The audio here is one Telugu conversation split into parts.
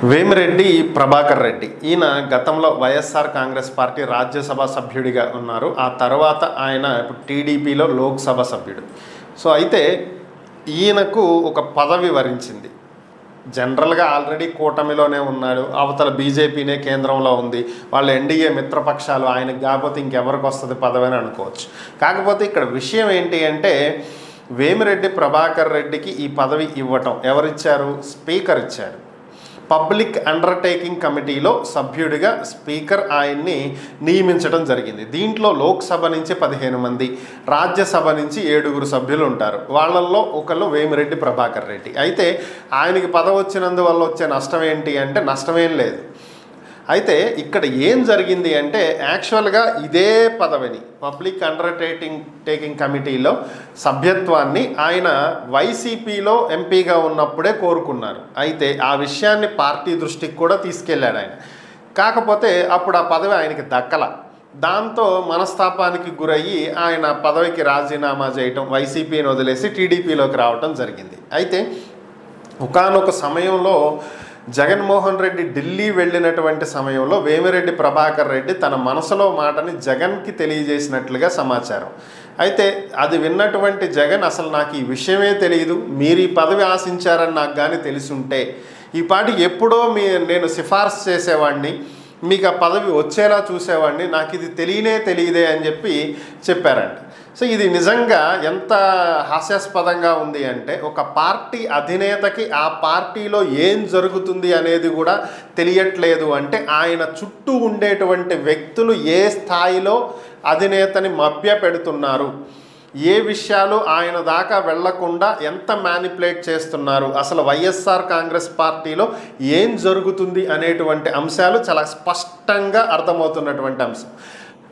వేమిరెడ్డి ప్రభాకర్ రెడ్డి ఈయన గతంలో వైఎస్ఆర్ కాంగ్రెస్ పార్టీ రాజ్యసభ సభ్యుడిగా ఉన్నారు. ఆ తర్వాత ఆయన ఇప్పుడు టీడీపీలో లోక్సభ సభ్యుడు. సో అయితే ఈయనకు ఒక పదవి వరించింది. జనరల్గా ఆల్రెడీ కూటమిలోనే ఉన్నాడు, అవతల బీజేపీనే కేంద్రంలో ఉంది, వాళ్ళ ఎన్డీఏ మిత్రపక్షాలు, ఆయనకు కాకపోతే ఇంకెవరికి వస్తుంది పదవి అని అనుకోవచ్చు. కాకపోతే ఇక్కడ విషయం ఏంటి అంటే వేమిరెడ్డి ప్రభాకర్ రెడ్డికి ఈ పదవి ఇవ్వటం ఎవరిచ్చారు? స్పీకర్ ఇచ్చారు. పబ్లిక్ అండర్టేకింగ్ కమిటీలో సభ్యుడిగా స్పీకర్ ఆయన్ని నియమించడం జరిగింది. దీంట్లో లోక్సభ నుంచి 15 మంది, రాజ్యసభ నుంచి 7 సభ్యులు ఉంటారు. వాళ్ళల్లో ఒకళ్ళు వేమిరెడ్డి ప్రభాకర్ రెడ్డి. అయితే ఆయనకి పదవి వచ్చినందువల్ల వచ్చే నష్టం ఏంటి అంటే నష్టమేం లేదు. అయితే ఇక్కడ ఏం జరిగింది అంటే యాక్చువల్గా ఇదే పదవిని పబ్లిక్ అండర్టేకింగ్ కమిటీలో సభ్యత్వాన్ని ఆయన వైసీపీలో ఎంపీగా ఉన్నప్పుడే కోరుకున్నారు. అయితే ఆ విషయాన్ని పార్టీ దృష్టికి కూడా తీసుకెళ్ళాడు ఆయన. కాకపోతే అప్పుడు ఆ పదవి ఆయనకి దక్కల. దాంతో మనస్తాపానికి గురయ్యి ఆయన పదవికి రాజీనామా చేయటం, వైసీపీని వదిలేసి టీడీపీలోకి రావటం జరిగింది. అయితే ఒకానొక సమయంలో జగన్మోహన్ రెడ్డి ఢిల్లీ వెళ్ళినటువంటి సమయంలో వేమిరెడ్డి ప్రభాకర్ రెడ్డి తన మనసులో మాటని జగన్కి తెలియజేసినట్లుగా సమాచారం. అయితే అది విన్నటువంటి జగన్ అసలు నాకు ఈ విషయమే తెలియదు, మీరు ఈ పదవి ఆశించారని నాకు కానీ తెలిసుంటే ఈ పాటికి ఎప్పుడో నేను సిఫార్సు చేసేవాడిని, మీకు ఆ పదవి వచ్చేలా చూసేవాడిని, నాకు ఇది తెలియదే అని చెప్పారంట. సో ఇది నిజంగా ఎంత హాస్యాస్పదంగా ఉంది అంటే ఒక పార్టీ అధినేతకి ఆ పార్టీలో ఏం జరుగుతుంది అనేది కూడా తెలియట్లేదు అంటే ఆయన చుట్టూ ఉండేటువంటి వ్యక్తులు ఏ స్థాయిలో అధినేతని మభ్య పెడుతున్నారు, ఏ విషయాలు ఆయన దాకా వెళ్లకుండా ఎంత మ్యానిపులేట్ చేస్తున్నారు, అసలు వైఎస్ఆర్ కాంగ్రెస్ పార్టీలో ఏం జరుగుతుంది అనేటువంటి అంశాలు చాలా స్పష్టంగా అర్థమవుతున్నటువంటి అంశం.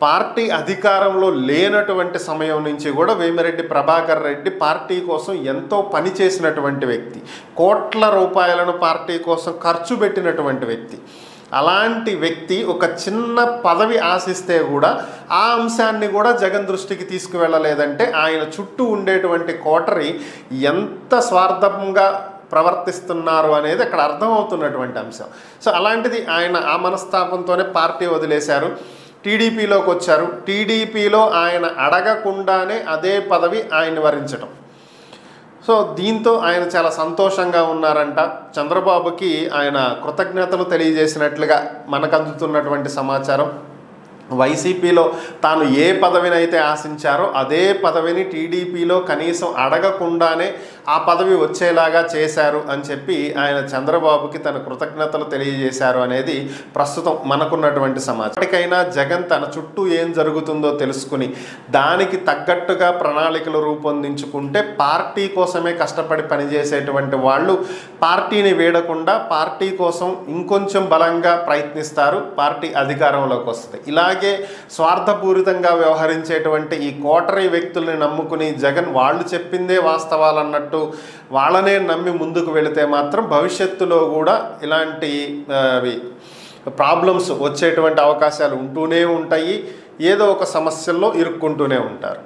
పార్టీ అధికారంలో లేనటువంటి సమయం నుంచి కూడా వేమిరెడ్డి ప్రభాకర్ రెడ్డి పార్టీ కోసం ఎంతో పనిచేసినటువంటి వ్యక్తి, కోట్ల రూపాయలను పార్టీ కోసం ఖర్చు పెట్టినటువంటి వ్యక్తి. అలాంటి వ్యక్తి ఒక చిన్న పదవి ఆశిస్తే కూడా ఆ అంశాన్ని కూడా జగన్ దృష్టికి తీసుకువెళ్ళలేదంటే ఆయన చుట్టూ ఉండేటువంటి కోటరి ఎంత స్వార్థంగా ప్రవర్తిస్తున్నారు అనేది అక్కడ అర్థమవుతున్నటువంటి అంశం. సో అలాంటిది ఆయన ఆ మనస్తాపంతోనే పార్టీ వదిలేశారు, టీడీపీలోకి వచ్చారు. టీడీపీలో ఆయన అడగకుండానే అదే పదవి ఆయన వరించటం. సో దీంతో ఆయన చాలా సంతోషంగా ఉన్నారంట. చంద్రబాబుకి ఆయన కృతజ్ఞతలు తెలియజేసినట్లుగా మనకు అందుతున్నటువంటి సమాచారం. వైసీపీలో తాను ఏ పదవినైతే ఆశించారో అదే పదవిని టీడీపీలో కనీసం అడగకుండానే ఆ పదవి వచ్చేలాగా చేశారు అని చెప్పి ఆయన చంద్రబాబుకి తన కృతజ్ఞతలు తెలియజేశారు అనేది ప్రస్తుతం మనకున్నటువంటి సమాచారం. ఎప్పటికైనా జగన్ తన చుట్టూ ఏం జరుగుతుందో తెలుసుకుని దానికి తగ్గట్టుగా ప్రణాళికలు రూపొందించుకుంటే పార్టీ కోసమే కష్టపడి పనిచేసేటువంటి వాళ్ళు పార్టీని వీడకుండా పార్టీ కోసం ఇంకొంచెం బలంగా ప్రయత్నిస్తారు, పార్టీ అధికారంలోకి వస్తుంది. ఇలాగే స్వార్థపూరితంగా వ్యవహరించేటువంటి ఈ కోటరీ వ్యక్తుల్ని నమ్ముకుని జగన్ వాళ్ళు చెప్పిందే వాస్తవాలన్నట్టు వాళ్ళనే నమ్మి ముందుకు వెళితే మాత్రం భవిష్యత్తులో కూడా ఇలాంటి ప్రాబ్లమ్స్ వచ్చేటువంటి అవకాశాలు ఉంటూనే ఉంటాయి, ఏదో ఒక సమస్యల్లో ఇరుక్కుంటూనే ఉంటారు.